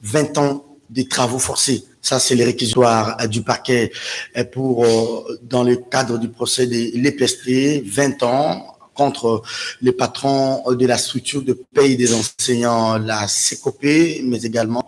20 ans de travaux forcés. Ça, c'est les réquisitoires du parquet dans le cadre du procès de l'EPST, 20 ans contre les patrons de la structure de paye des enseignants, la SECOPE, mais également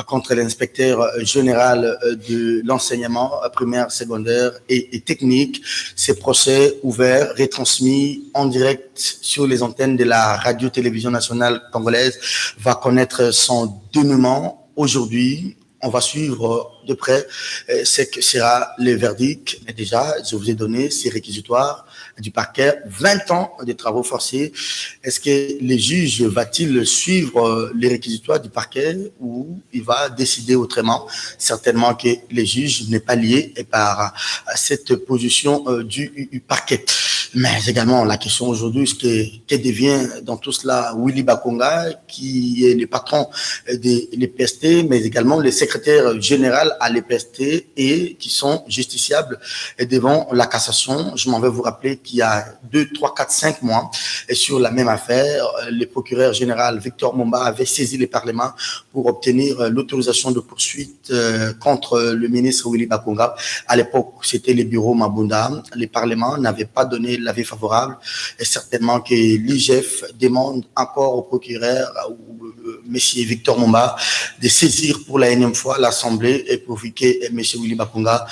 contre l'inspecteur général de l'enseignement primaire, secondaire et technique. Ces procès ouverts, retransmis en direct sur les antennes de la radio-télévision nationale congolaise, va connaître son dénouement aujourd'hui. On va suivre de près ce que sera le verdict. Mais déjà, je vous ai donné ces réquisitoires du parquet, 20 ans de travaux forcés. Est-ce que le juge va-t-il suivre les réquisitoires du parquet ou il va décider autrement? Certainement que le juge n'est pas lié par cette position du parquet. Mais également, la question aujourd'hui, que devient dans tout cela Willy Bakonga, qui est le patron de l'EPST, mais également le secrétaire général à l'EPST et qui sont justiciables devant la cassation. Je m'en vais vous rappeler qu'il y a 2, 3, 4, 5 mois, et sur la même affaire, le procureur général Victor Momba avait saisi le Parlement pour obtenir l'autorisation de poursuite contre le ministre Willy Bakonga. À l'époque, c'était le bureau Mabunda. Le Parlement n'avait pas donné l'avis favorable et certainement que l'IGF demande encore au procureur monsieur Victor Momba de saisir pour la énième fois l'Assemblée et pour que monsieur Willy Bakonga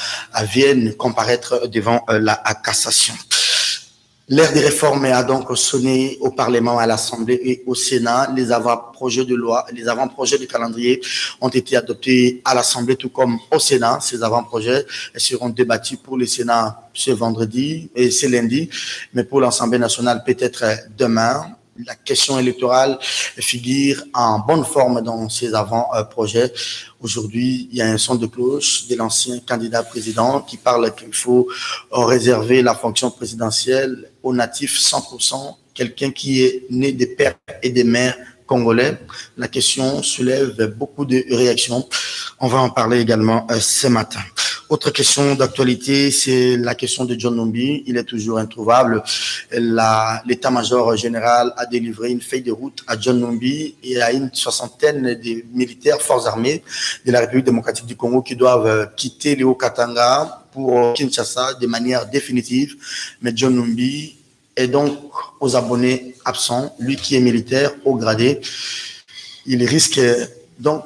vienne comparaître devant la cassation. L'ère des réformes a donc sonné au Parlement, à l'Assemblée et au Sénat. Les avant-projets de loi, les avant-projets de calendrier ont été adoptés à l'Assemblée, tout comme au Sénat. Ces avant-projets seront débattus pour le Sénat ce vendredi et ce lundi, mais pour l'Assemblée nationale peut-être demain. La question électorale figure en bonne forme dans ces avant-projets. Aujourd'hui, il y a un son de cloche de l'ancien candidat président qui parle qu'il faut réserver la fonction présidentielle aux natifs 100%, quelqu'un qui est né des pères et des mères congolais. La question soulève beaucoup de réactions. On va en parler également ce matin. Autre question d'actualité, c'est la question de John Numbi. Il est toujours introuvable. L'état-major général a délivré une feuille de route à John Numbi et à une soixantaine de militaires forces armées de la République démocratique du Congo qui doivent quitter le Haut-Katanga pour Kinshasa de manière définitive. Mais John Numbi est donc aux abonnés absents, lui qui est militaire haut gradé. Il risque donc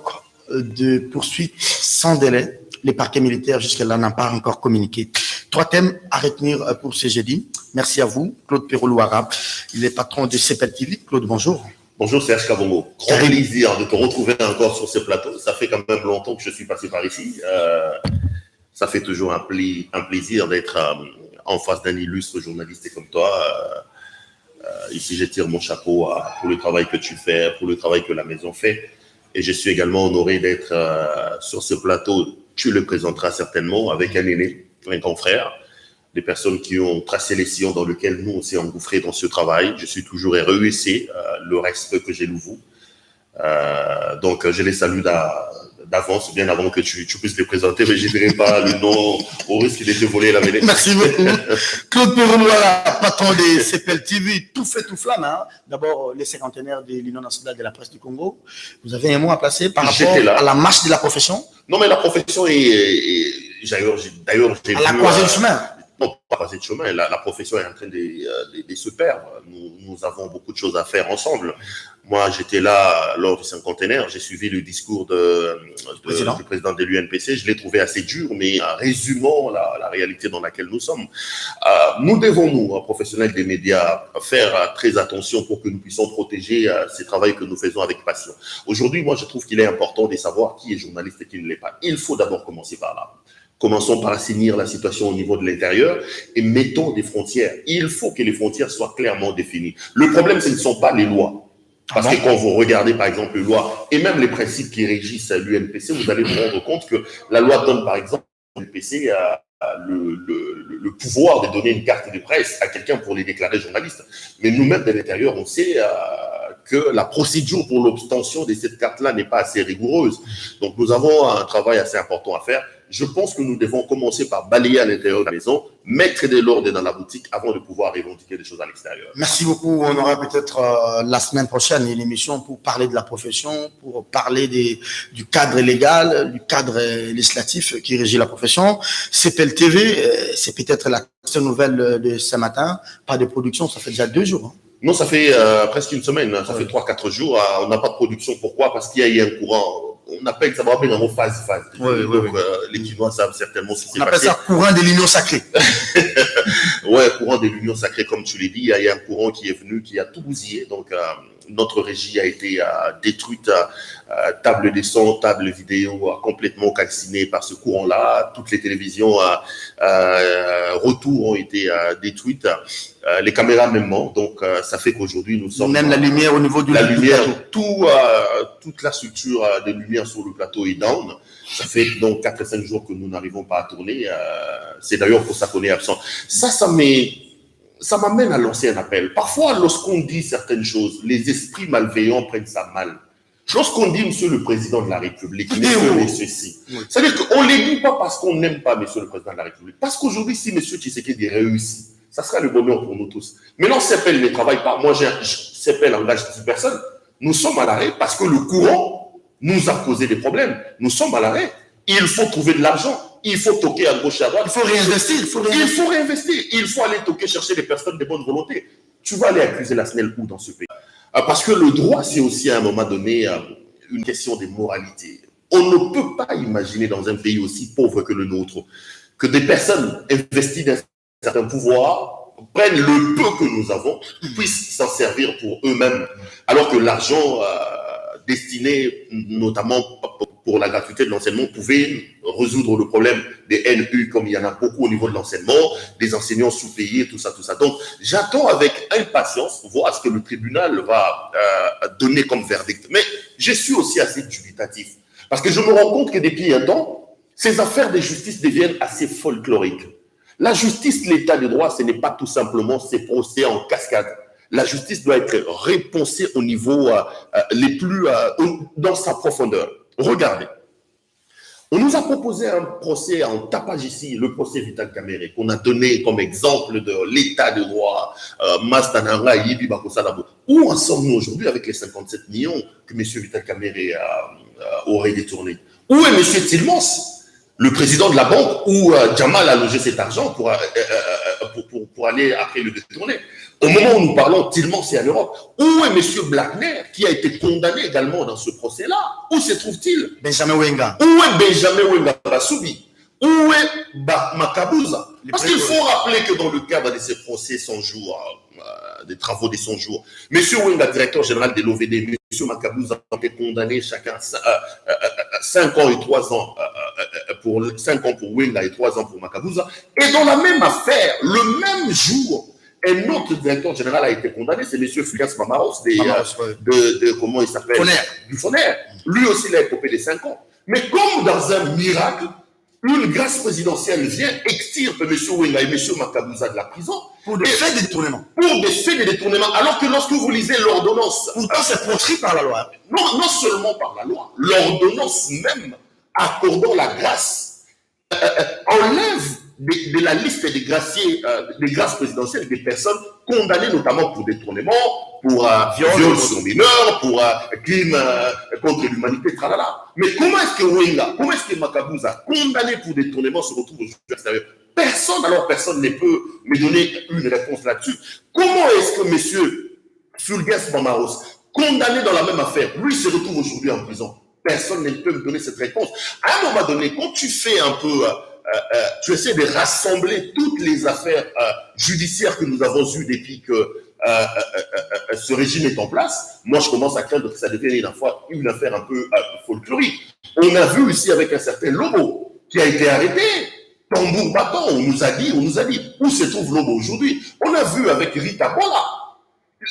de poursuite sans délai. Les parquets militaires jusque-là n'ont pas encore communiqué. 3 thèmes à retenir pour ce jeudi. Merci à vous, Claude Perrault-Louara. Il est patron de CPL TV. Claude, bonjour. Bonjour Serge Kabongo. Grand plaisir de te retrouver encore sur ce plateau. Ça fait quand même longtemps que je suis passé par ici. Ça fait toujours un plaisir d'être en face d'un illustre journaliste comme toi. Ici, je tire mon chapeau pour le travail que tu fais, pour le travail que la maison fait. Et je suis également honoré d'être sur ce plateau. Tu le présenteras certainement avec un aîné, un grand frère, des personnes qui ont tracé les sillons dans lesquels nous, on s'est engouffrés dans ce travail. Je suis toujours heureux et c'est le respect que j'ai de vous. Donc, je les salue d'avance, bien avant que tu puisses les présenter, mais je ne dirai pas le nom au risque de te voler la mêlée. Merci beaucoup. Claude Perrault-Louara, patron de CPL TV, tout fait, tout flamme. Hein. D'abord, les cinquantenaires de l'Union nationale de la presse du Congo. Vous avez un mot à placer par rapport à la marche de la profession? Non, mais la profession est d'ailleurs, j'ai à la croisée du chemin. Non, pas croisée de chemin. La profession est en train de se perdre. Nous avons beaucoup de choses à faire ensemble. Moi, j'étais là lors du cinquantenaire. J'ai suivi le discours du président de l'UNPC. Je l'ai trouvé assez dur, mais résumant la réalité dans laquelle nous sommes. Nous devons, nous, professionnels des médias, faire très attention pour que nous puissions protéger ces travaux que nous faisons avec passion. Aujourd'hui, moi, je trouve qu'il est important de savoir qui est journaliste et qui ne l'est pas. Il faut d'abord commencer par là. Commençons par assainir la situation au niveau de l'intérieur et mettons des frontières. Il faut que les frontières soient clairement définies. Le problème, ce ne sont pas les lois. Parce que quand vous regardez, par exemple, les lois et même les principes qui régissent l'UNPC, vous allez vous rendre compte que la loi donne, par exemple, à l'UNPC le pouvoir de donner une carte de presse à quelqu'un pour les déclarer journaliste. Mais nous-mêmes, de l'intérieur, on sait que la procédure pour l'obtention de cette carte-là n'est pas assez rigoureuse. Donc, nous avons un travail assez important à faire. je pense que nous devons commencer par balayer à l'intérieur de la maison, mettre de l'ordre dans la boutique avant de pouvoir revendiquer des choses à l'extérieur. Merci beaucoup. On aura peut-être la semaine prochaine une émission pour parler de la profession, pour parler du cadre légal, du cadre législatif qui régit la profession. CPL TV, c'est peut-être la seule nouvelle de ce matin. Pas de production, ça fait déjà 2 jours. Hein. Non, ça fait presque une semaine, ça fait 3-4 jours. On n'a pas de production. Pourquoi? Parce qu'il y a eu un courant. On appelle ça, va appeler en phase. Les Chinois savent certainement ce qui s'est passé. On appelle ça courant de l'union sacrée. Ouais, courant de l'union sacrée, comme tu l'as dit. Il y a un courant qui est venu, qui a tout bousillé. Donc, notre régie a été détruite. Table de son, table vidéo complètement calcinée par ce courant-là. Toutes les télévisions retour ont été détruites. Les caméras même. Donc, ça fait qu'aujourd'hui, nous sommes... Même la lumière au niveau du lumière, toute la structure de lumière sur le plateau est down. Ça fait donc 4-5 jours que nous n'arrivons pas à tourner. C'est d'ailleurs pour ça qu'on est absent. Ça m'amène à lancer un appel. Parfois, lorsqu'on dit certaines choses, les esprits malveillants prennent ça mal. Lorsqu'on dit Monsieur le Président de la République, Monsieur ceci, c'est-à-dire qu'on ne les dit pas parce qu'on n'aime pas Monsieur le Président de la République. Parce qu'aujourd'hui, si Monsieur Tshisekedi réussit, ça sera le bonheur pour nous tous. Mais non, CEPEL ne travaille pas. Moi, CEPEL engage 10 personnes. Nous sommes à l'arrêt parce que le courant nous a causé des problèmes. Nous sommes à l'arrêt. Il faut trouver de l'argent. Il faut toquer à gauche et à droite. Il faut réinvestir. Il faut aller toquer, chercher des personnes de bonne volonté. Tu vas aller accuser la SNEL où dans ce pays? Parce que le droit, c'est aussi à un moment donné une question de moralité. On ne peut pas imaginer dans un pays aussi pauvre que le nôtre que des personnes investies dans certains pouvoirs prennent le peu que nous avons, puissent s'en servir pour eux-mêmes, alors que l'argent destiné notamment pour la gratuité de l'enseignement pouvait résoudre le problème des NU, comme il y en a beaucoup au niveau de l'enseignement, des enseignants sous-payés, tout ça. Donc, j'attends avec impatience voir ce que le tribunal va donner comme verdict. Mais je suis aussi assez dubitatif, parce que je me rends compte que depuis un temps, ces affaires de justice deviennent assez folkloriques. La justice, l'état de droit, ce n'est pas tout simplement ces procès en cascade. La justice doit être repensée au niveau les plus dans sa profondeur. Regardez, on nous a proposé un procès en tapage ici, le procès Vital Kamerhe, qu'on a donné comme exemple de l'état de droit, Mastananga, Yibi Bakosalabo. Où en sommes-nous aujourd'hui avec les 57 millions que M. Vital Kamerhe aurait détournés? Où est M. Tilmans, le président de la banque, où Jamal a logé cet argent pour aller après le détourner? Au moment où nous parlons, Tilmans c'est en Europe. Où est M. Blackner, qui a été condamné également dans ce procès-là? Où se trouve-t-il? Benjamin Wenga. Où est Benjamin Wenga Basoubi? Où est Makabouza? Parce qu'il faut rappeler que dans le cadre de ces procès 100 jours, des travaux des 100 jours, M. Wenga, directeur général de l'OVD, M. Makabouza ont été condamnés chacun 5 ans et 3 ans, 5 ans pour Wenga et 3 ans pour Makabouza. Et dans la même affaire, le même jour, un autre directeur général a été condamné, c'est M. Fulgas Mamaros, comment il s'appelle? Du Foner. Lui aussi, il a écopé des 5 ans. Mais comme dans un miracle, une grâce présidentielle vient extirpe M. Wenga et M. Makabouza de la prison. Pour des faits de détournement. Pour des faits de détournement. Alors que lorsque vous lisez l'ordonnance... Pourtant, c'est proscrit par la loi. Non seulement par la loi, l'ordonnance même accordant la grâce enlève de la liste des graciers, des grâces présidentielles, des personnes condamnées notamment pour détournement, pour viol sur mineurs, pour crime contre l'humanité, tralala. Mais comment est-ce que Wenga, comment est-ce que Makabouza, condamné pour détournement, se retrouve aujourd'hui à l'extérieur? Personne ne peut me donner une réponse là-dessus. Comment est-ce que M. Fulgas Mamaros, condamné dans la même affaire, lui se retrouve aujourd'hui en prison? Personne ne peut me donner cette réponse. À un moment donné, quand tu fais un peu... tu essaies de rassembler toutes les affaires judiciaires que nous avons eues depuis que ce régime est en place. Moi, je commence à craindre que ça devienne une affaire un peu folklorique. On a vu ici avec un certain Lobo qui a été arrêté, tambour battant, on nous a dit, où se trouve Lobo aujourd'hui? On a vu avec Rita Bola.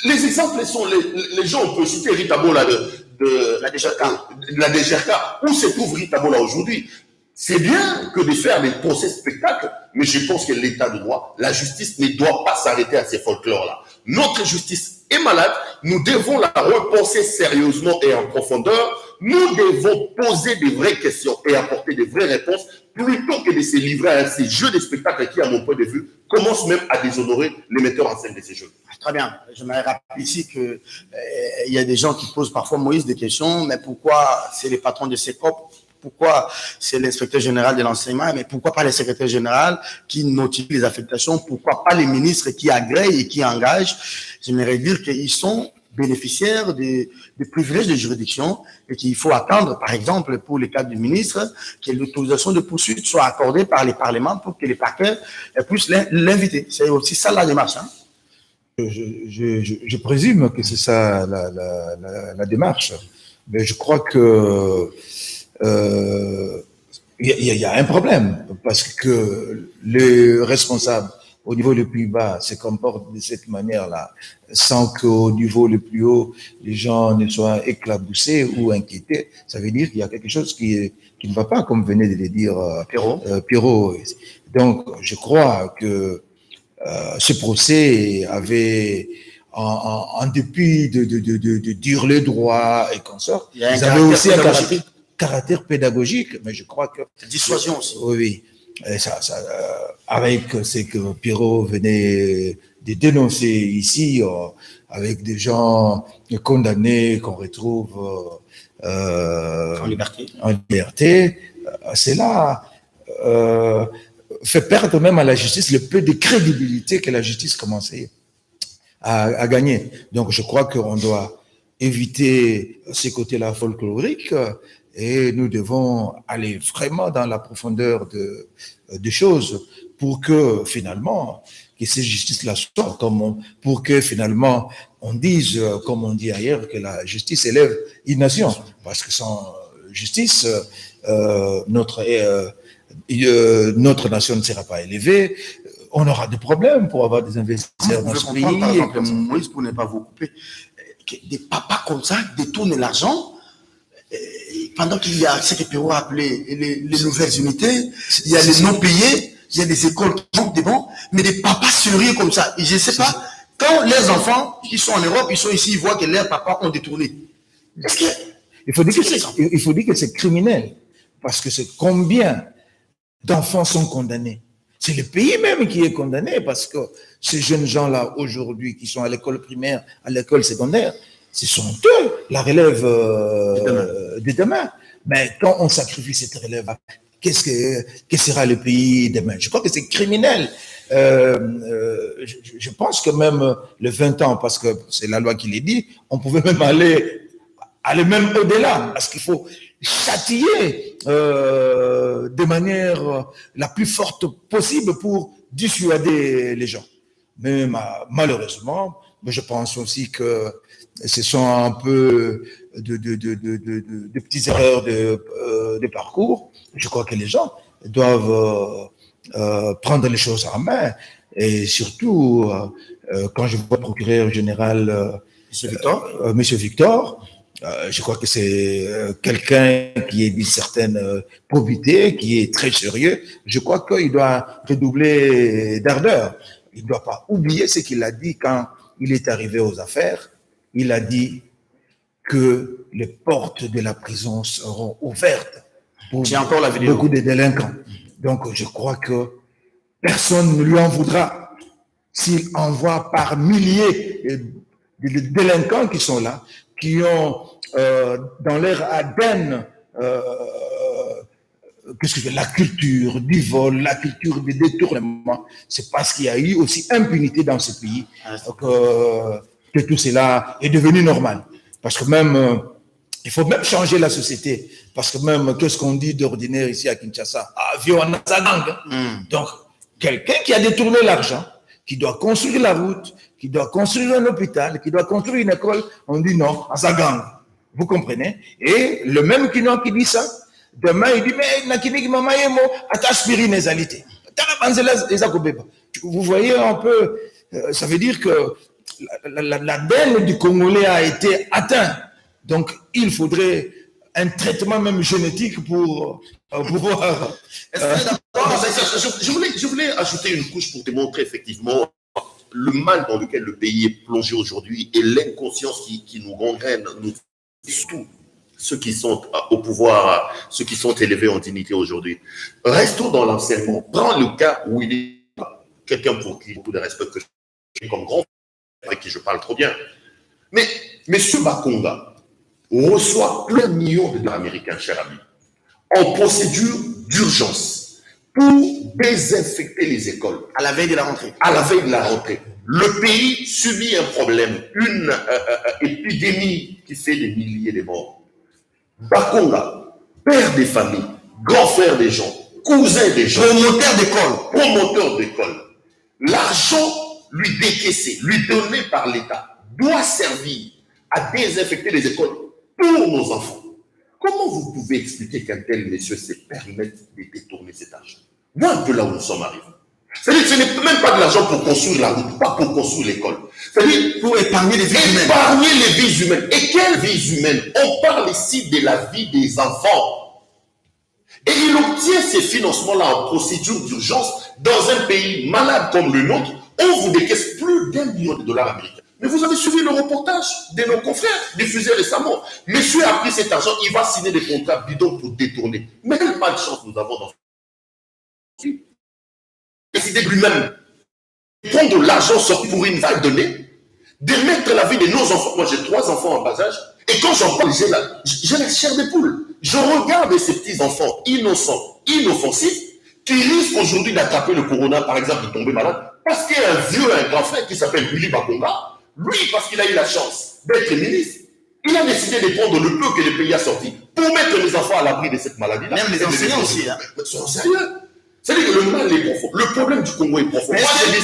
Les exemples sont, les gens, on peut citer Rita Bola de la DGRK. Où se trouve Rita Bola aujourd'hui? C'est bien que de faire des procès spectacles, mais je pense que l'état de droit, la justice ne doit pas s'arrêter à ces folklores-là. Notre justice est malade, nous devons la repenser sérieusement et en profondeur. Nous devons poser des vraies questions et apporter des vraies réponses plutôt que de se livrer à ces jeux de spectacle qui, à mon point de vue, commencent même à déshonorer les metteurs en scène de ces jeux. Très bien. Je me rappelle ici qu'il y a des gens qui posent parfois Moïse des questions, mais pourquoi c'est les patrons de ces COP? Pourquoi c'est l'inspecteur général de l'enseignement? Mais pourquoi pas les secrétaires généraux qui notifient les affectations? Pourquoi pas les ministres qui agréent et qui engagent? J'aimerais dire qu'ils sont bénéficiaires des privilèges de juridiction et qu'il faut attendre, par exemple, pour les cas du ministre, que l'autorisation de poursuite soit accordée par les parlements pour que les parquets puissent l'inviter. C'est aussi ça la démarche. Hein? Je présume que c'est ça la démarche, mais je crois que il y a un problème parce que les responsables au niveau le plus bas se comportent de cette manière-là, sans qu'au niveau le plus haut, les gens ne soient éclaboussés ou inquiétés. Ça veut dire qu'il y a quelque chose qui ne va pas, comme venait de le dire Pierrot. Donc, je crois que ce procès avait, en dépit de dire le droit et consorts, ils avaient aussi un caractère pédagogique, mais je crois que... Dissuasion aussi. Oui. Et avec ce que Pierrot venait de dénoncer ici, avec des gens condamnés qu'on retrouve en liberté, cela fait perdre même à la justice le peu de crédibilité que la justice commençait à gagner. Donc je crois qu'on doit éviter ces côtés-là folkloriques et nous devons aller vraiment dans la profondeur des choses pour que finalement, que ces justices-là soient pour que finalement on dise, comme on dit ailleurs, que la justice élève une nation. Parce que sans justice, notre nation ne sera pas élevée. On aura des problèmes pour avoir des investisseurs dans ce pays. Par exemple, Moïse, pour ne pas vous couper, des papas comme ça détournent l'argent pendant qu'il y a ce que Pierrot a appelé les nouvelles unités, il y a les non payés, il y a des écoles qui manquent des bons, mais des papas sérieux comme ça. Et je ne sais pas, quand les enfants qui sont en Europe, ils sont ici, ils voient que leurs papas ont détourné. Il faut dire que c'est criminel, parce que c'est combien d'enfants sont condamnés. C'est le pays même qui est condamné, parce que ces jeunes gens-là, aujourd'hui, qui sont à l'école primaire, à l'école secondaire, ce sont eux, la relève de demain. Mais quand on sacrifie cette relève, qu'est-ce sera le pays demain? Je crois que c'est criminel. Je pense que même le 20 ans, parce que c'est la loi qui l'a dit, on pouvait même aller même au-delà, parce qu'il faut châtier de manière la plus forte possible pour dissuader les gens. Mais malheureusement, je pense aussi que ce sont un peu de petites erreurs de parcours. Je crois que les gens doivent prendre les choses en main. Et surtout, quand je vois le procureur général Monsieur Victor, je crois que c'est quelqu'un qui est d'une certaine probité, qui est très sérieux. Je crois qu'il doit redoubler d'ardeur. Il ne doit pas oublier ce qu'il a dit quand il est arrivé aux affaires. Il a dit que les portes de la prison seront ouvertes pour beaucoup de délinquants. Donc, je crois que personne ne lui en voudra s'il envoie par milliers de délinquants qui sont là, qui ont dans leur ADN la culture du vol, la culture du détournement. C'est parce qu'il y a eu aussi impunité dans ce pays que tout cela est devenu normal. Parce que même, il faut même changer la société. Parce que même, qu'est-ce qu'on dit d'ordinaire ici à Kinshasa? Ah, violence à gang. Donc, quelqu'un qui a détourné l'argent, qui doit construire la route, qui doit construire un hôpital, qui doit construire une école, on dit non, à sa gang. Vous comprenez? Et le même qui dit ça, demain, il dit, mais nakini mama yemo, ataspiri nezalité. Vous voyez un peu, ça veut dire que l'ADN du Congolais a été atteint. Donc, il faudrait un traitement même génétique pour pouvoir... Je voulais ajouter une couche pour te montrer effectivement le mal dans lequel le pays est plongé aujourd'hui et l'inconscience qui nous gangrène, nous tout. ceux qui sont au pouvoir, ceux qui sont élevés en dignité aujourd'hui. Restons dans l'enseignement. Prends le cas où il est quelqu'un pour qui beaucoup de respect que j'ai comme grand, avec qui je parle trop bien. Mais M. Bakonga reçoit $1 million américains, cher ami, en procédure d'urgence pour désinfecter les écoles. À la veille de la rentrée. À la veille de la rentrée. Le pays subit un problème, une épidémie qui fait des milliers de morts. Bakonga, père des familles, grand frère des gens, cousin des gens, promoteur d'école. L'argent lui décaissé, lui donné par l'État, doit servir à désinfecter les écoles pour nos enfants. Comment vous pouvez expliquer qu'un tel monsieur se permette de détourner cet argent? Moi, un peu là où nous sommes arrivés. C'est-à-dire que ce n'est même pas de l'argent pour construire la route, pas pour construire l'école. C'est-à-dire pour épargner les vies humaines. Épargner les vies humaines. Et quelles vies humaines? On parle ici de la vie des enfants. Et il obtient ces financements-là en procédure d'urgence dans un pays malade comme le nôtre. On vous décaisse plus $1 million américains. Mais vous avez suivi le reportage de nos confrères diffusé récemment. Monsieur a pris cet argent, il va signer des contrats bidons pour détourner. Mais quelle malchance nous avons dans ce pays. Décider lui-même de prendre l'argent sorti pour une vague donnée, de mettre la vie de nos enfants. Moi, j'ai 3 enfants en bas âge, et quand j'en parle, j'ai la chair de poule. Je regarde ces petits-enfants innocents, inoffensifs, qui risquent aujourd'hui d'attraper le corona, par exemple, de tomber malade, parce qu'il y a un vieux, un grand frère qui s'appelle Willy Bakonga. Lui, parce qu'il a eu la chance d'être ministre, il a décidé de prendre le peu que le pays a sorti pour mettre les enfants à l'abri de cette maladie-là. Même les enseignants aussi. Hein. Soyons sérieux. C'est-à-dire que le mal est profond. Le problème du Congo est profond. Moi,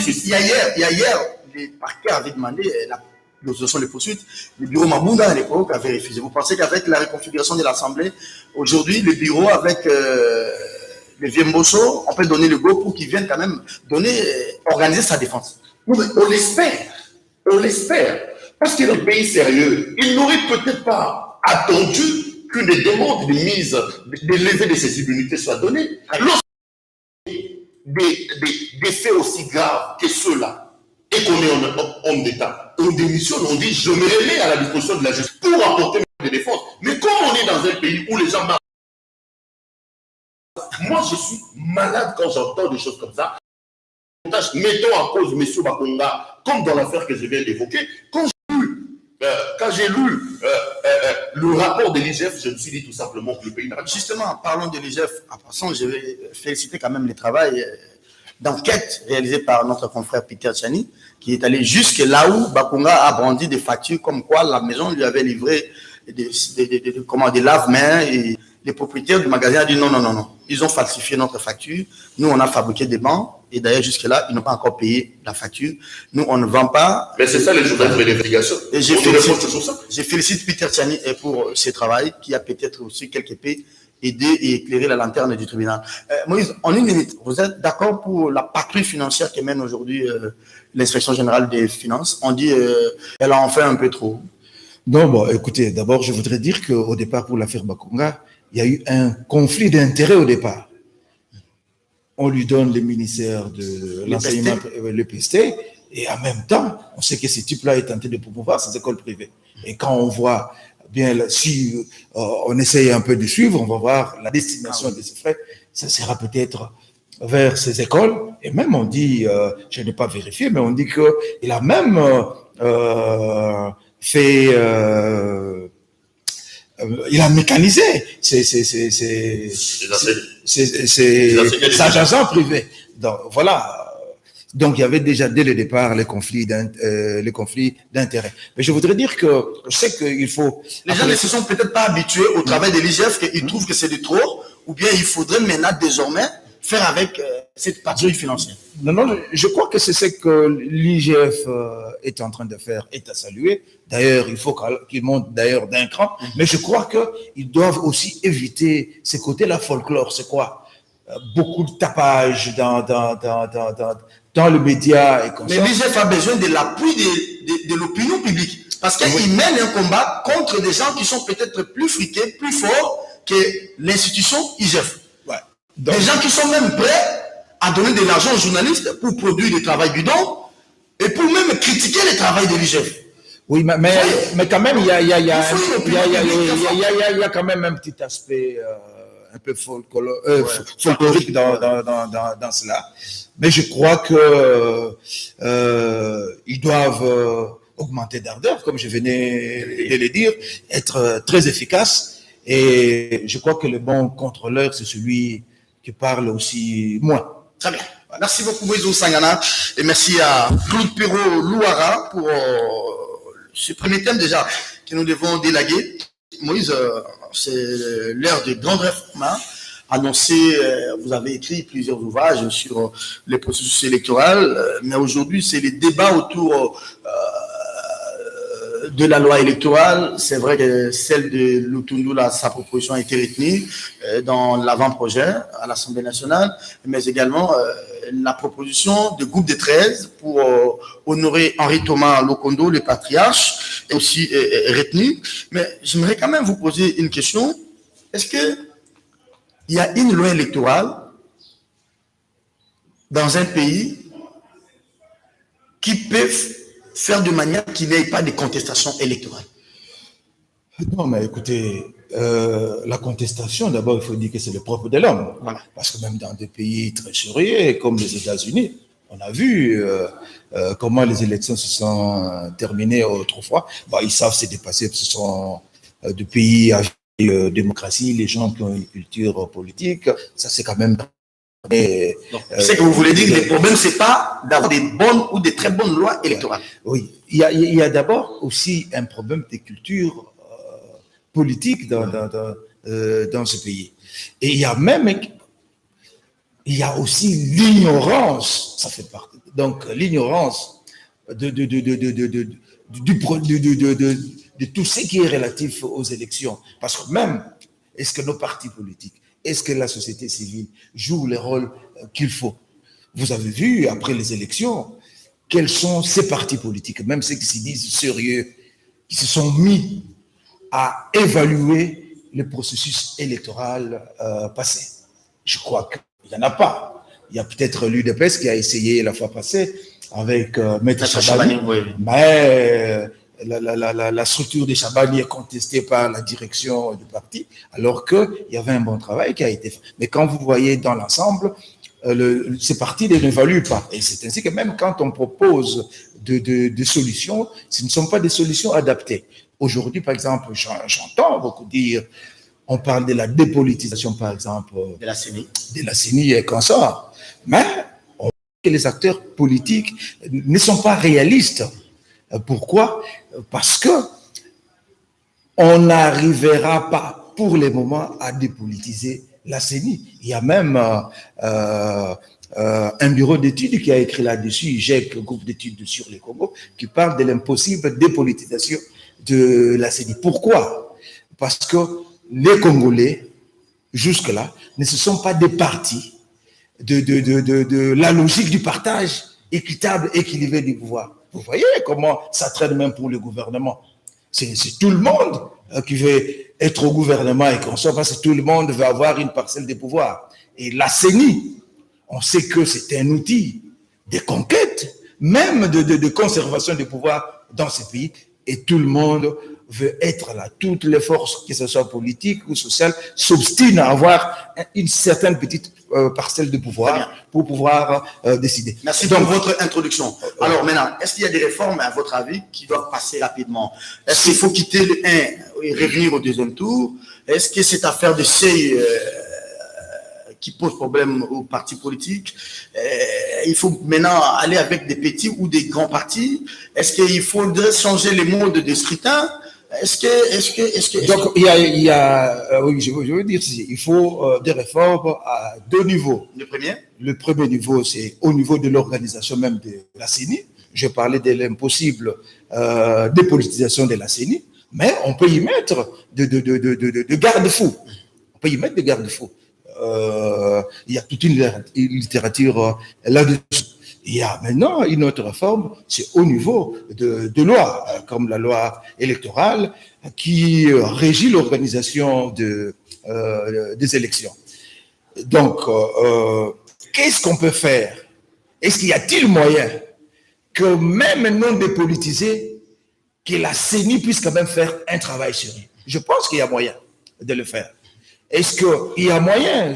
il y a hier, les parquets avaient demandé l'autorisation de poursuite. Le bureau Mabunda, à l'époque, avait refusé. Vous pensez qu'avec la reconfiguration de l'Assemblée, aujourd'hui, le bureau, avec le vieux Mbosso, on peut donner le go pour qu'il vienne quand même organiser sa défense. Oui, mais on l'espère. On l'espère. Parce que dans le pays sérieux, il n'aurait peut-être pas attendu qu'une demande de mise, de levée de ces immunités soit donnée. Des faits aussi graves que ceux-là, et qu'on est en homme d'État, on démissionne, on dit je me remets à la disposition de la justice pour apporter des défenses. Mais quand on est dans un pays où les gens marchent, moi je suis malade quand j'entends des choses comme ça. Mettons en cause M. Bakonga, comme dans l'affaire que je viens d'évoquer, quand j'ai lu le rapport de l'IGF, je me suis dit tout simplement que le pays n'a pas... Justement, parlons de l'IGF. En passant, je vais féliciter quand même le travail d'enquête réalisé par notre confrère Peter Tchani, qui est allé jusque là où Bakonga a brandi des factures comme quoi la maison lui avait livré des lave-mains, et les propriétaires du magasin ont dit non. Ils ont falsifié notre facture. Nous, on a fabriqué des bancs. Et d'ailleurs, jusque-là, ils n'ont pas encore payé la facture. Nous, on ne vend pas. Mais c'est ça les journalistes de l'investigation. Et je félicite Peter Tchani pour ce travail qui a peut-être aussi quelque peu aidé et éclairé la lanterne du tribunal. Moïse, en une minute, vous êtes d'accord pour la patrouille financière que mène aujourd'hui l'inspection générale des finances? On dit elle en fait un peu trop. Non, bon, écoutez, d'abord, je voudrais dire qu'au départ, pour l'affaire Bakonga, il y a eu un conflit d'intérêts au départ. On lui donne le ministère de l'enseignement, le PST, et en même temps, on sait que ce type-là est tenté de promouvoir ces écoles privées. Et quand on voit bien, si on essaye un peu de suivre, on va voir la destination de ces frais, ça sera peut-être vers ces écoles. Et même on dit, je n'ai pas vérifié, mais on dit qu'il a même il a mécanisé ses agents privés. Donc, voilà. Donc, il y avait déjà dès le départ les conflits d'intérêts. Mais je voudrais dire que je sais qu'il faut... Les gens ne se sont peut-être pas habitués au travail de l'IGF, qu'ils trouvent que c'est de trop, ou bien il faudrait maintenant désormais faire avec cette patrouille financière. Non, je crois que c'est ce que l'IGF est en train de faire, est à saluer. D'ailleurs, il faut qu'il monte d'ailleurs d'un cran. Mais je crois qu'ils doivent aussi éviter ce côté-là folklore. C'est quoi? Beaucoup de tapage dans le média et comme ça. Mais l'IGF a besoin de l'appui de l'opinion publique. Parce qu'il mène un combat contre des gens qui sont peut-être plus friqués, plus forts que l'institution IGF. Donc, des gens qui sont même prêts à donner de l'argent aux journalistes pour produire des travaux bidons et pour même critiquer le travail de l'IGF. Oui, mais quand même, il y a quand même un petit aspect un peu folklorique dans cela. Mais je crois que ils doivent augmenter d'ardeur, comme je venais de le dire, être très efficaces. Et je crois que le bon contrôleur, c'est celui qui parle aussi moins. Très bien. Merci beaucoup, Moïse Sangana. Et merci à Claude Perrault-Louara pour ce premier thème déjà que nous devons délaguer. Moïse, c'est l'heure des grandes réformes. Annoncé, vous avez écrit plusieurs ouvrages sur les processus électoraux, mais aujourd'hui, c'est les débats autour de la loi électorale. C'est vrai que celle de Lutundula, sa proposition a été retenue dans l'avant-projet à l'Assemblée nationale, mais également la proposition de groupe de 13 pour honorer Henri Thomas Lokondo, le patriarche, est aussi retenue. Mais j'aimerais quand même vous poser une question. Est-ce qu'il y a une loi électorale dans un pays qui peut faire de manière qu'il n'y ait pas de contestation électorale? Non, mais écoutez, la contestation, d'abord, il faut dire que c'est le propre de l'homme. Voilà. Parce que même dans des pays très surveillés, comme les États-Unis, on a vu comment les élections se sont terminées autrefois. Bon, ils savent se dépasser, ce sont des pays avec démocratie, les gens qui ont une culture politique, ça c'est quand même... C'est que vous voulez dire que le problème, ce n'est pas d'avoir des bonnes ou des très bonnes lois électorales. Oui, il y a d'abord aussi un problème de culture politique dans ce pays. Et il y a aussi l'ignorance, ça fait partie. Donc l'ignorance de tout ce qui est relatif aux élections. Parce que même, est-ce que nos partis politiques, est-ce que la société civile joue le rôle qu'il faut? Vous avez vu, après les élections, quels sont ces partis politiques, même ceux qui se disent sérieux, qui se sont mis à évaluer le processus électoral passé? Je crois qu'il n'y en a pas. Il y a peut-être l'UDPS qui a essayé la fois passée avec Maître Chabani, oui. Mais la structure de Chabani est contestée par la direction du parti, alors qu'il y avait un bon travail qui a été fait. Mais quand vous voyez dans l'ensemble, ces partis ne l'évaluent pas. Et c'est ainsi que même quand on propose des solutions, ce ne sont pas des solutions adaptées. Aujourd'hui, par exemple, j'entends beaucoup dire, on parle de la dépolitisation, par exemple, De la CENI. De la CENI et consorts. Mais on voit que les acteurs politiques ne sont pas réalistes. Pourquoi? Parce que on n'arrivera pas pour le moment à dépolitiser la CENI. Il y a même un bureau d'études qui a écrit là-dessus, GEC, groupe d'études sur le Congo, qui parle de l'impossible dépolitisation de la CENI. Pourquoi? Parce que les Congolais, jusque-là, ne se sont pas départis de la logique du partage équitable, équilibré du pouvoir. Vous voyez comment ça traîne même pour le gouvernement. C'est tout le monde qui veut être au gouvernement et qu'on soit, parce que tout le monde veut avoir une parcelle de pouvoir. Et la CENI, on sait que c'est un outil de conquête, même de conservation du pouvoir dans ce pays. Et tout le monde veut être là. Toutes les forces, que ce soit politiques ou sociales, s'obstinent à avoir une certaine petite parcelle de pouvoir pour pouvoir décider. Merci pour votre introduction. Alors maintenant, est-ce qu'il y a des réformes, à votre avis, qui doivent passer rapidement? Est-ce qu'il faut quitter le 1 et revenir au deuxième tour? Est-ce que cette affaire de seuil qui pose problème aux partis politiques, il faut maintenant aller avec des petits ou des grands partis? Est-ce qu'il faudrait changer les modes de scrutin? Donc, il y a oui, je veux dire, il faut des réformes à deux niveaux. Le premier niveau, c'est au niveau de l'organisation même de la CENI. Je parlais de l'impossible dépolitisation de la CENI, mais on peut y mettre de garde-fous. On peut y mettre des garde-fous. Il y a toute une littérature là-dessus. Il y a maintenant une autre réforme, c'est au niveau de lois, comme la loi électorale, qui régit l'organisation des élections. Donc, qu'est-ce qu'on peut faire? Est-ce qu'il y a-t-il moyen que même non dépolitisé, que la CENI puisse quand même faire un travail sérieux. Je pense qu'il y a moyen de le faire. Est-ce qu'il y a moyen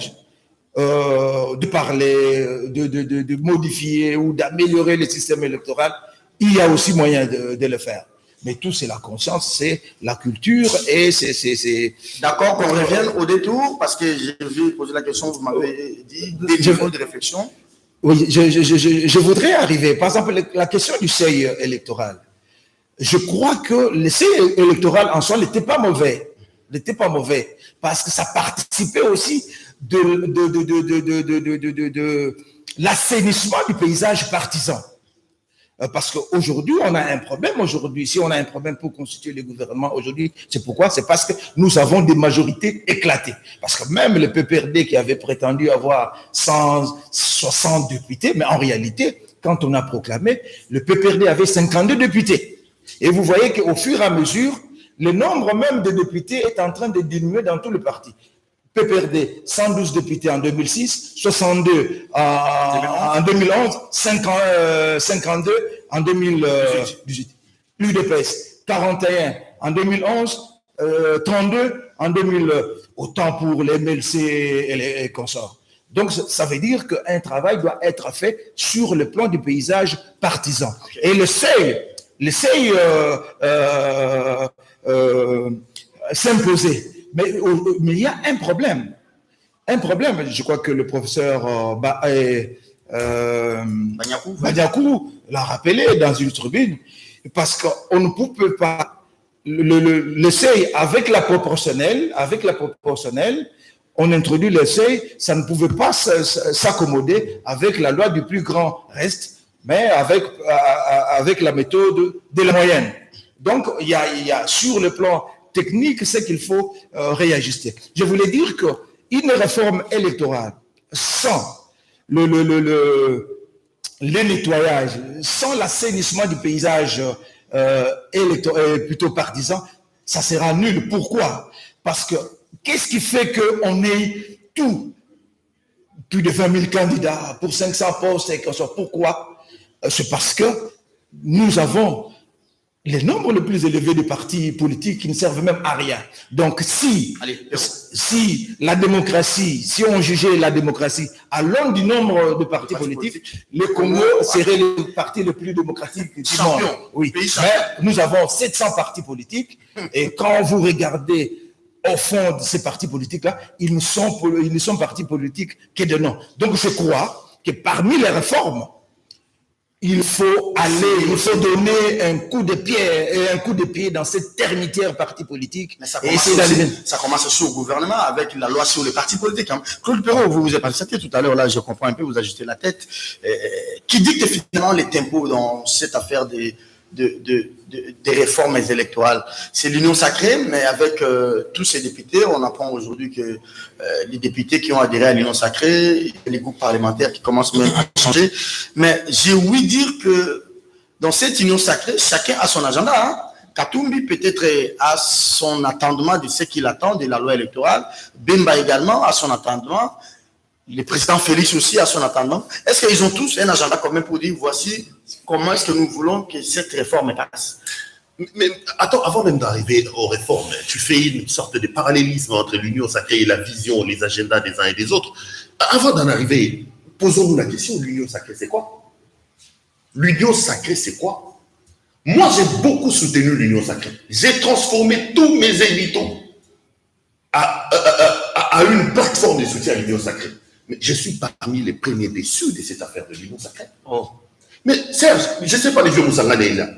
de parler, de modifier ou d'améliorer le système électoral? Il y a aussi moyen de le faire. Mais tout, c'est la conscience, c'est la culture et c'est... D'accord, qu'on revienne au détour, parce que j'ai vu poser la question, vous m'avez dit, des niveaux de réflexion. Oui, je voudrais arriver, par exemple, la question du seuil électoral. Je crois que le seuil électoral en soi n'était pas mauvais. Parce que ça participait aussi de l'assainissement du paysage partisan. Parce qu'aujourd'hui, on a un problème. Si on a un problème pour constituer le gouvernement aujourd'hui, c'est pourquoi? C'est parce que nous avons des majorités éclatées. Parce que même le PPRD qui avait prétendu avoir 160 députés, mais en réalité, quand on a proclamé, le PPRD avait 52 députés. Et vous voyez qu'au fur et à mesure, le nombre même de députés est en train de diminuer dans tout le parti. PPRD, 112 députés en 2006, 62 en 2011, 52 en 2018. L'UDPS, 41 en 2011, 32 en 2000, autant pour les MLC et les consorts. Donc, ça veut dire qu'un travail doit être fait sur le plan du paysage partisan. Et le seuil s'imposer. Mais il y a un problème. Je crois que le professeur Badiakou l'a rappelé dans une tribune, parce qu'on ne peut pas le seuil avec la proportionnelle, on introduit le seuil, ça ne pouvait pas s'accommoder avec la loi du plus grand reste, mais avec la méthode de la moyenne. Donc, il y a sur le plan technique, c'est qu'il faut réajuster. Je voulais dire qu'une réforme électorale sans le nettoyage, sans l'assainissement du paysage plutôt partisan, ça sera nul. Pourquoi? Parce que qu'est-ce qui fait qu'on ait plus de 20 000 candidats pour 500 postes et qu'on soit? Pourquoi? C'est parce que nous avons le nombre le plus élevé de partis politiques qui ne servent même à rien. Donc, si la démocratie, si on jugeait la démocratie à l'aune du nombre de partis politiques, le Congo serait le parti le plus démocratique du monde. Oui. Mais nous avons 700 partis politiques et quand vous regardez au fond de ces partis politiques-là, ils ne sont partis politiques que de nom. Donc, je crois que parmi les réformes, il faut donner un coup de pied dans cette termitière parti politique. Mais ça commence aussi au gouvernement avec la loi sur les partis politiques. Hein. Claude Perrault, vous vous êtes participé tout à l'heure, là, je comprends un peu, vous ajustez la tête. Qui dicte finalement les tempos dans cette affaire des réformes électorales? C'est l'Union sacrée, mais avec tous ces députés, on apprend aujourd'hui que les députés qui ont adhéré à l'Union sacrée, les groupes parlementaires qui commencent même à changer. Mais j'ai ouï dire que dans cette Union sacrée, chacun a son agenda. Hein. Katumbi peut-être a son attendement de ce qu'il attend de la loi électorale. Bemba également a son attendement. Le président Félix aussi a son attendement. Est-ce qu'ils ont tous un agenda commun pour dire voici comment est-ce que nous voulons que cette réforme passe? Mais attends, avant même d'arriver aux réformes, tu fais une sorte de parallélisme entre l'Union sacrée et la vision, les agendas des uns et des autres. Avant d'en arriver, posons-nous la question, l'Union sacrée, c'est quoi? L'Union sacrée, c'est quoi? Moi, j'ai beaucoup soutenu l'Union sacrée. J'ai transformé tous mes élitos à une plateforme de soutien à l'Union sacrée. Mais je suis parmi les premiers déçus de cette affaire de l'Union sacrée. Oh. Mais Serge, je ne sais pas les vieux Moussanga là.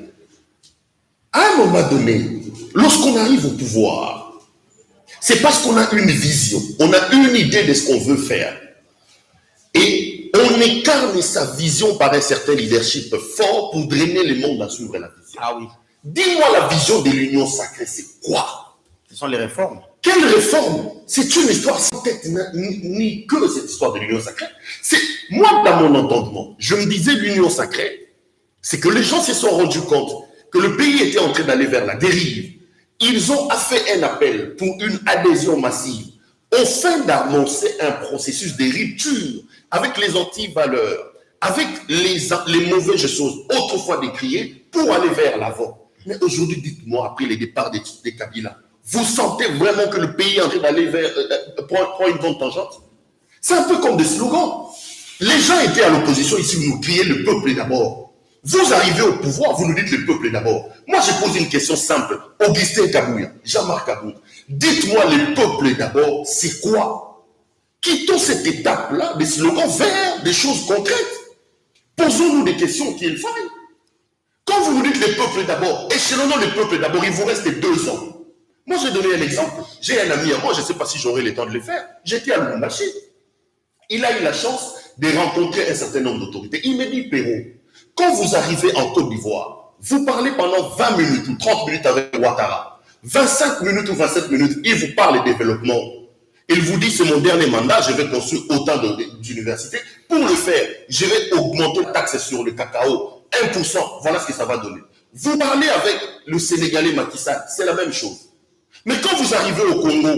À un moment donné, lorsqu'on arrive au pouvoir, c'est parce qu'on a une vision, on a une idée de ce qu'on veut faire. Et on incarne sa vision par un certain leadership fort pour drainer le monde à suivre la vision. Ah oui. Dis-moi la vision de l'Union sacrée, c'est quoi? Ce sont les réformes. Quelle réforme? C'est une histoire sans tête ni que cette histoire de l'Union sacrée. C'est moi, dans mon entendement, je me disais l'Union sacrée, c'est que les gens se sont rendus compte que le pays était en train d'aller vers la dérive. Ils ont fait un appel pour une adhésion massive, afin d'annoncer un processus de rupture avec les anti-valeurs, avec les mauvaises choses autrefois décriées pour aller vers l'avant. Mais aujourd'hui, dites-moi, après les départs des Kabila, vous sentez vraiment que le pays est en train d'aller vers prendre une bonne tangente? C'est un peu comme des slogans. Les gens étaient à l'opposition ici, vous nous criez le peuple est d'abord. Vous arrivez au pouvoir, vous nous dites le peuple est d'abord. Moi, j'ai posé une question simple. Augustin Kabouya, Jean-Marc Kabou, dites-moi le peuple est d'abord, c'est quoi? Quittons cette étape-là, des slogans vers des choses concrètes. Posons-nous des questions qu'il faille. Quand vous nous dites le peuple d'abord, échelonnons le peuple d'abord, il vous reste 2 ans. Moi, j'ai donné un exemple. J'ai un ami à moi, je ne sais pas si j'aurai le temps de le faire. J'étais à Lubumbashi. Il a eu la chance de rencontrer un certain nombre d'autorités. Il me dit, Perrault, quand vous arrivez en Côte d'Ivoire, vous parlez pendant 20 minutes ou 30 minutes avec Ouattara. 25 minutes ou 27 minutes, il vous parle de développement. Il vous dit, c'est mon dernier mandat, je vais construire autant d'universités. Pour le faire, je vais augmenter la taxe sur le cacao. 1%, voilà ce que ça va donner. Vous parlez avec le Sénégalais Macky Sall, c'est la même chose. Mais quand vous arrivez au Congo,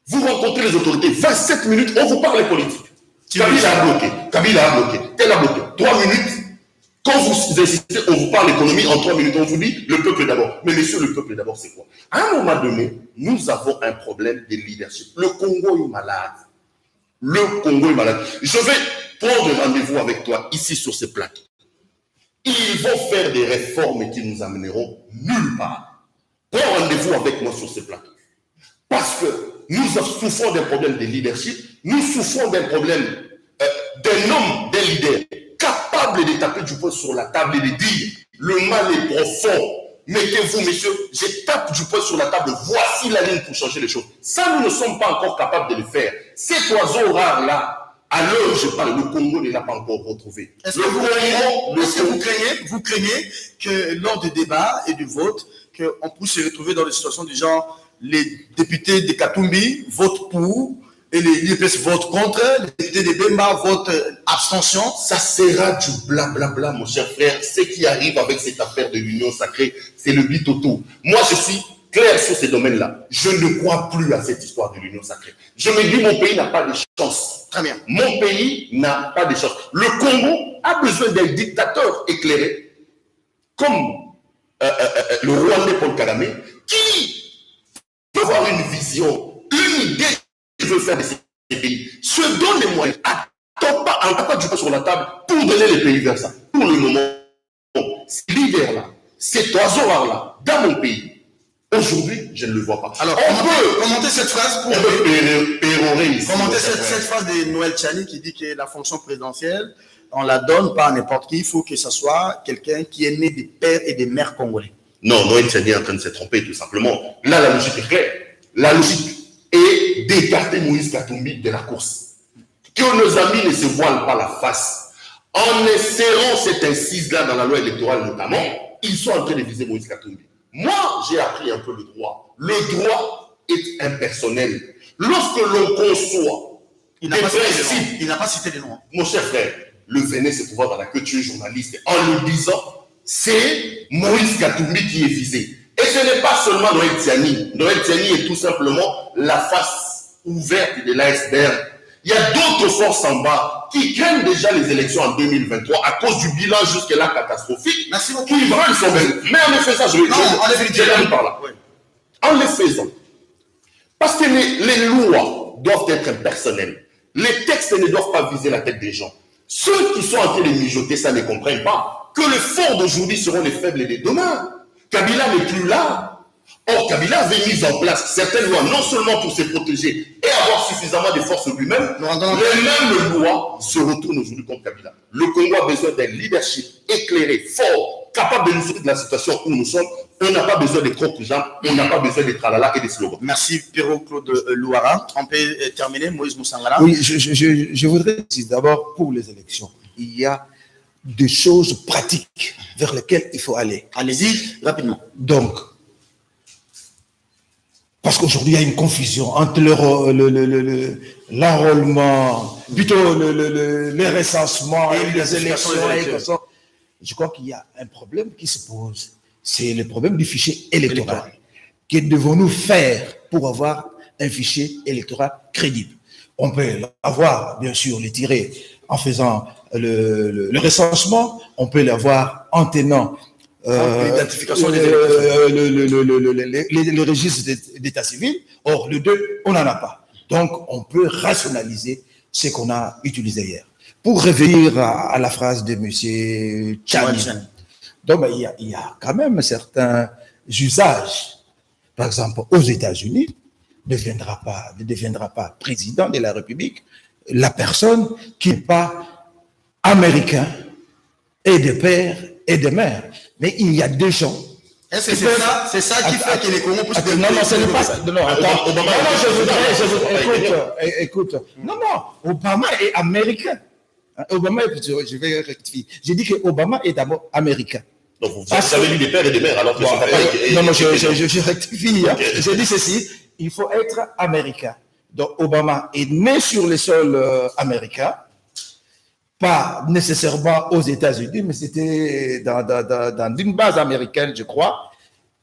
vous rencontrez les autorités, 27 minutes, on vous parle politique. Kabila a bloqué, tel a bloqué. 3 minutes, quand vous insistez, on vous parle économie, en 3 minutes, on vous dit le peuple d'abord. Mais messieurs, le peuple d'abord, c'est quoi? À un moment donné, nous avons un problème de leadership. Le Congo est malade. Le Congo est malade. Je vais prendre rendez-vous avec toi ici sur ce plateau. Ils vont faire des réformes qui nous amèneront nulle part. Prends rendez-vous avec moi sur ce plateau. Parce que nous souffrons d'un problème de leadership, nous souffrons d'un problème d'un homme, d'un leader, capable de taper du poing sur la table et de dire le mal est profond. Mettez-vous, messieurs, je tape du poing sur la table, voici la ligne pour changer les choses. Ça, nous ne sommes pas encore capables de le faire. Cet oiseau rare-là, à l'heure où je parle, le Congo ne l'a pas encore retrouvé. Est-ce que vous craignez que lors des débats et du vote, qu'on puisse se retrouver dans des situations du genre, les députés de Katumbi votent pour, et les l'IPS votent contre, les députés de Bemba votent abstention? Ça sera du blablabla, mon cher frère. Ce qui arrive avec cette affaire de l'union sacrée, c'est le bitoto. Moi, je suis clair sur ces domaines-là. Je ne crois plus à cette histoire de l'union sacrée. Je me dis, mon pays n'a pas de chance. Très bien. Mon pays n'a pas de chance. Le Congo a besoin d'un dictateur éclairé, comme le Rwandais Paul Kagame, qui peut avoir une vision, une idée qu'il veut faire de ces pays, se donne les moyens, attends pas du poing sur la table pour donner les pays vers ça. Pour le moment, ce leader-là, cet oiseau-là, dans mon pays, aujourd'hui, je ne le vois pas. Alors, on peut commenter cette phrase pour commenter cette phrase de Noël Tchani qui dit que la fonction présidentielle, on la donne pas à n'importe qui, il faut que ce soit quelqu'un qui est né des pères et des mères congolais. Non, Noël Tchani est en train de se tromper, tout simplement. Là, la logique est claire. La logique est d'écarter Moïse Katumbi de la course. Que nos amis ne se voilent pas la face. En insérant cette incise-là dans la loi électorale notamment, ils sont en train de viser Moïse Katumbi. Moi, j'ai appris un peu le droit. Le droit est impersonnel. Lorsque l'on conçoit il n'a pas cité les noms. Mon cher frère, le Véné se trouve dans la queue, tu es journaliste. En le disant, c'est Moïse Katumbi qui est visé. Et ce n'est pas seulement Noël Tchani. Noël Tchani est tout simplement la face ouverte de l'iceberg. Il y a d'autres forces en bas qui craignent déjà les élections en 2023 à cause du bilan jusque-là catastrophique. Merci beaucoup. Qui veulent son même. Mais en effet, ça, je vais par là. Oui. En les faisant. Parce que les lois doivent être impersonnelles. Les textes ne doivent pas viser la tête des gens. Ceux qui sont en train de mijoter ça ne comprennent pas que les forts d'aujourd'hui seront les faibles de demain. Kabila n'est plus là. Or, Kabila avait mis en place certaines lois, non seulement pour se protéger et avoir suffisamment de force lui-même, les mêmes lois se retournent aujourd'hui contre Kabila. Le Congo a besoin d'un leadership éclairé, fort, capable de nous sortir de la situation où nous sommes. On n'a pas besoin de crocs-jambes, on n'a pas besoin de tralala et de slogans. Merci Perrault Claude Louara. On peut terminer, Moïse Moussangala. Oui, je voudrais dire d'abord pour les élections, il y a des choses pratiques vers lesquelles il faut aller. Allez-y, rapidement. Donc, parce qu'aujourd'hui, il y a une confusion entre l'enrôlement, plutôt les recensements et les élections. Je crois qu'il y a un problème qui se pose. C'est le problème du fichier électoral. Que devons-nous faire pour avoir un fichier électoral crédible? On peut l'avoir, bien sûr, les tirer en faisant le recensement. On peut l'avoir en tenant l'identification des le registre d'état civil. Or, le 2, on n'en a pas. Donc, on peut rationaliser ce qu'on a utilisé hier. Pour revenir à la phrase de M. Chani, donc il y a quand même certains usages. Par exemple, aux États-Unis, ne deviendra pas président de la République la personne qui n'est pas américain et de père et de mère. Mais il y a des gens. Est-ce que c'est ça qui fait que les Congos puissent devenir... Non, ce n'est pas ça. Non, attends. Non, écoute. Non, Obama est américain. Obama, je vais rectifier. J'ai dit que Obama est d'abord américain. Donc, vous avez dit des pères et des mères, alors que son papa est... Non, je rectifie. Okay. J'ai dit ceci, il faut être américain. Donc, Obama est né sur le sol américain, pas nécessairement aux États-Unis, mais c'était dans une base américaine, je crois,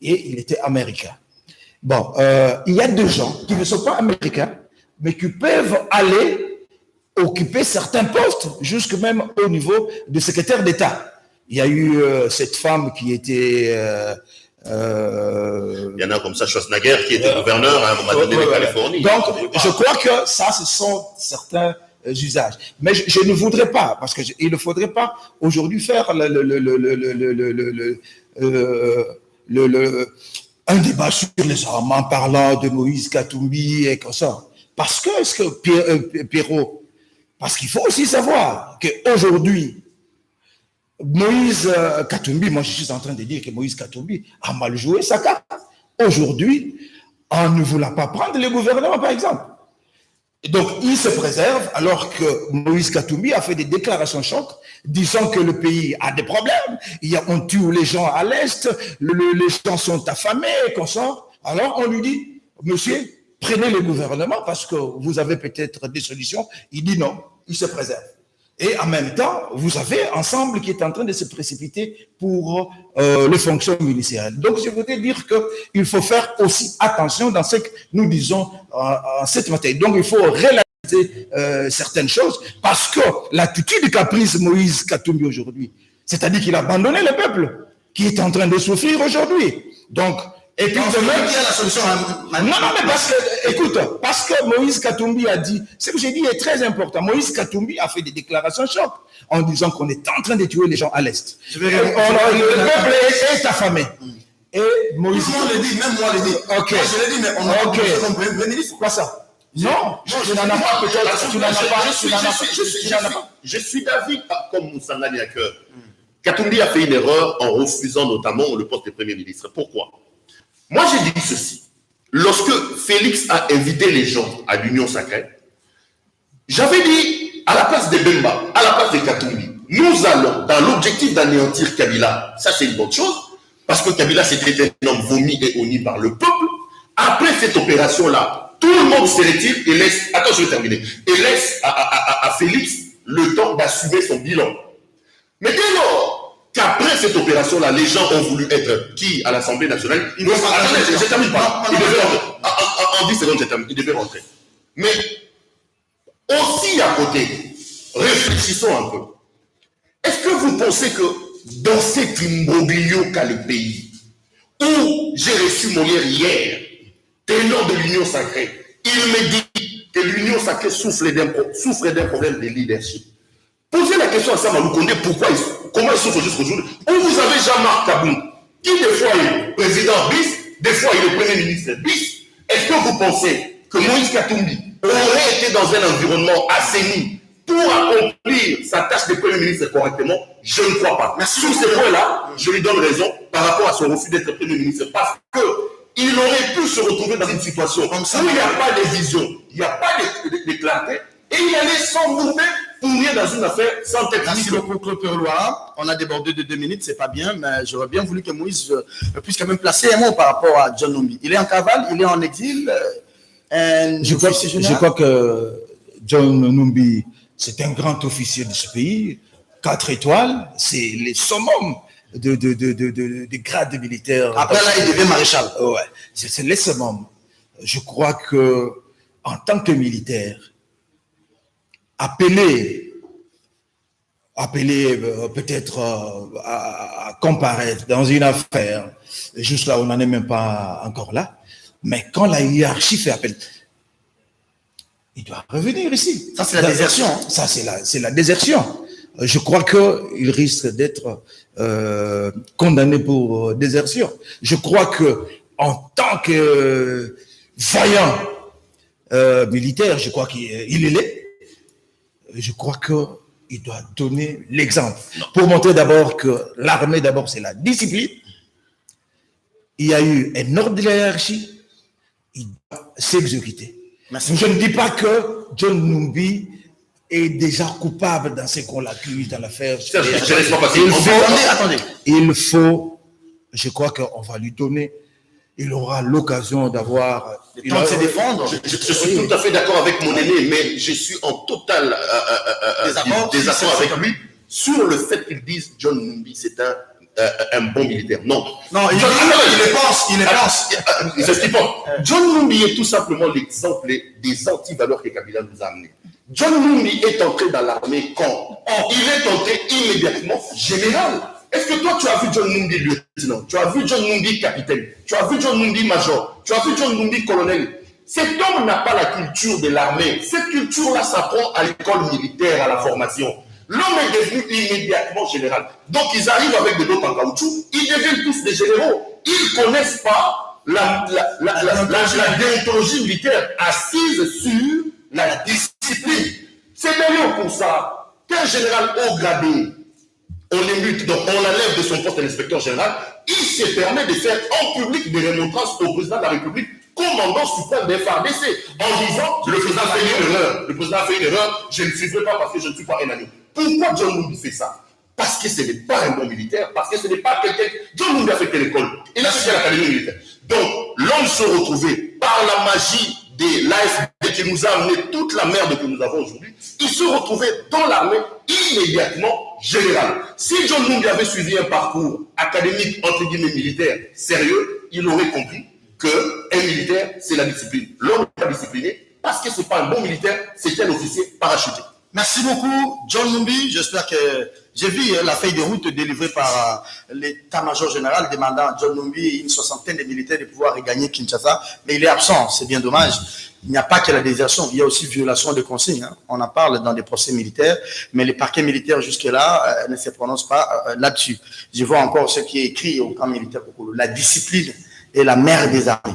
et il était américain. Bon, il y a des gens qui ne sont pas américains, mais qui peuvent aller occuper certains postes, jusque même au niveau de secrétaire d'État. Il y a eu cette femme qui était... il y en a comme ça, Schwarzenegger, qui était gouverneur à un moment donné de Californie. Donc, je crois que ça, ce sont certains usages. Mais je ne voudrais pas, parce qu'il ne faudrait pas aujourd'hui faire un débat sur les armes en parlant de Moïse Katumbi et comme ça. Parce que, Pierrot, parce qu'il faut aussi savoir qu'aujourd'hui, Moïse Katumbi, moi je suis en train de dire que Moïse Katumbi a mal joué sa carte. Aujourd'hui, en ne voulant pas prendre le gouvernement, par exemple. Et donc, il se préserve alors que Moïse Katumbi a fait des déclarations chocs disant que le pays a des problèmes. On tue les gens à l'Est, les gens sont affamés, comme ça. Alors, on lui dit, monsieur, prenez le gouvernement parce que vous avez peut-être des solutions. Il dit non, il se préserve. Et en même temps, vous avez Ensemble qui est en train de se précipiter pour les fonctions ministérielles. Donc, je voudrais dire qu'il faut faire aussi attention dans ce que nous disons en cette matière. Donc, il faut réaliser certaines choses parce que l'attitude qu'a prise Moïse Katumbi aujourd'hui, c'est-à-dire qu'il a abandonné le peuple qui est en train de souffrir aujourd'hui. Donc, et puis, même, la solution non, mais parce que Moïse Katumbi a dit, ce que j'ai dit est très important. Moïse Katumbi a fait des déclarations chocs en disant qu'on est en train de tuer les gens à l'Est. Le peuple est affamé. Et Moïse. Tout le monde le dit, même moi le dis. Ok. Moi, je l'ai dit, mais on a comme Premier ministre. Quoi ça? Non, tu n'en as pas peut-être. Tu n'en as pas. Je suis d'avis, comme Moussanga Niaker. Katumbi a fait une erreur en refusant notamment le poste de Premier ministre. Pourquoi? Moi, j'ai dit ceci. Lorsque Félix a invité les gens à l'Union sacrée, j'avais dit, à la place de Bemba, à la place de Katumbi, nous allons dans l'objectif d'anéantir Kabila. Ça, c'est une bonne chose, parce que Kabila, c'était un homme vomi et honni par le peuple. Après cette opération-là, tout le monde se retire et laisse, attends, je vais terminer, et laisse à Félix le temps d'assumer son bilan. Mais dès lors qu'après cette opération-là, les gens ont voulu être qui à l'Assemblée nationale, je termine pas. Il devait rentrer. En 10 secondes, je termine. Il devait rentrer. Mais aussi à côté, réfléchissons un peu. Est-ce que vous pensez que dans cet imbroglio qu'a le pays, où j'ai reçu Molière hier, ténor de l'Union sacrée, il me dit que l'Union sacrée souffre d'un problème de leadership. Posez la question à Samalou Kondé, comment il souffre jusqu'aujourd'hui. Où vous avez Jean-Marc Kaboum, qui des fois est président bis, des fois il est premier ministre bis. Est-ce que vous pensez que Moïse Katumbi aurait été dans un environnement assaini pour accomplir sa tâche de premier ministre correctement? Je ne crois pas. Merci. Sur ces points-là, je lui donne raison par rapport à son refus d'être premier ministre. Parce qu'il aurait pu se retrouver dans une situation comme ça où il n'y a pas de vision, il n'y a pas de clarté, et il allait s'embourber pour rien dans une affaire sans tête. Merci beaucoup, Claude Perlois. On a débordé de 2 minutes, c'est pas bien, mais j'aurais bien voulu que Moïse puisse quand même placer un mot par rapport à John Numbi. Il est en cavale, il est en exil. Je crois que John Numbi, c'est un grand officier de ce pays. 4 étoiles, c'est les summum de grades militaires. Après là, il devient maréchal. Ouais, c'est les summum. Je crois que en tant que militaire, appeler appelé peut-être à comparaître dans une affaire. Juste là, on n'en est même pas encore là. Mais quand la hiérarchie fait appel, il doit revenir ici. Ça, c'est la désertion. Ça, c'est la désertion. Je crois qu'il risque d'être condamné pour désertion. Je crois que en tant que vaillant militaire, je crois qu'il est l'est. Je crois qu'il doit donner l'exemple pour montrer d'abord que l'armée, d'abord, c'est la discipline. Il y a eu un ordre de la hiérarchie. Il doit s'exécuter. Je ne dis pas que John Numbi est déjà coupable dans ce qu'on l'accuse dans l'affaire. Il faut, je crois qu'on va lui donner, il aura l'occasion d'avoir... Le temps de se défendre. Je suis tout à fait d'accord avec mon aîné, mais je suis en total désaccord avec lui sur le fait qu'il dise John Numbi, c'est un bon militaire. Non. Non, il le pense. C'est ce qu'il pense. John Numbi est tout simplement l'exemple des anti-valeurs que Kabila nous a amenés. John Numbi est entré dans l'armée quand il est entré immédiatement général. Est-ce que toi, tu as vu John Numbi lieutenant? Tu as vu John Numbi capitaine? Tu as vu John Numbi major? Tu as vu John Numbi colonel? Cet homme n'a pas la culture de l'armée. Cette culture-là s'apprend à l'école militaire, à la formation. L'homme est devenu immédiatement général. Donc, ils arrivent avec des bottes en caoutchouc. Ils deviennent tous des généraux. Ils ne connaissent pas la déontologie militaire assise sur la discipline. C'est d'ailleurs pour ça qu'un général haut gradé, on l'émute, donc on l'enlève de son poste d'inspecteur général, il se permet de faire en public des remontrances au président de la République, commandant suprême des FARDC, en disant le président a fait une erreur. Le président a fait une erreur, je ne suivrai pas parce que je ne suis pas un ami. Pourquoi John Numbi fait ça? Parce que ce n'est pas un bon militaire, parce que ce n'est pas quelqu'un. John Numbi a fait quelle école? Il a fait l'académie militaire. Donc, l'homme se retrouvait par la magie de l'AFD qui nous a amené toute la merde que nous avons aujourd'hui, il se retrouvait dans l'armée immédiatement général. Si John Numbi avait suivi un parcours académique, entre guillemets, militaire, sérieux, il aurait compris qu'un militaire, c'est la discipline. L'homme n'est pas discipliné parce que ce n'est pas un bon militaire, c'est un officier parachuté. Merci beaucoup, John Numbi. J'espère que j'ai vu la feuille de route délivrée par l'état-major général demandant à John Numbi et une soixantaine de militaires de pouvoir regagner Kinshasa. Mais il est absent, c'est bien dommage. Il n'y a pas que la désertion, il y a aussi violation de consignes. Hein. On en parle dans des procès militaires, mais les parquets militaires jusque-là ne se prononcent pas là-dessus. Je vois encore ce qui est écrit au camp militaire. La discipline est la mère des armées.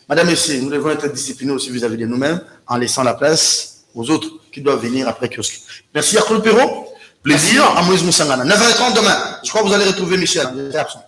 Madame et messieurs, nous devons être disciplinés aussi vis-à-vis de nous-mêmes en laissant la place aux autres qui doivent venir après kiosque. Merci à Claude Perrault. Plaisir à Moïse Moussangana. 9h30 demain. Je crois que vous allez retrouver Michel. Il est absent.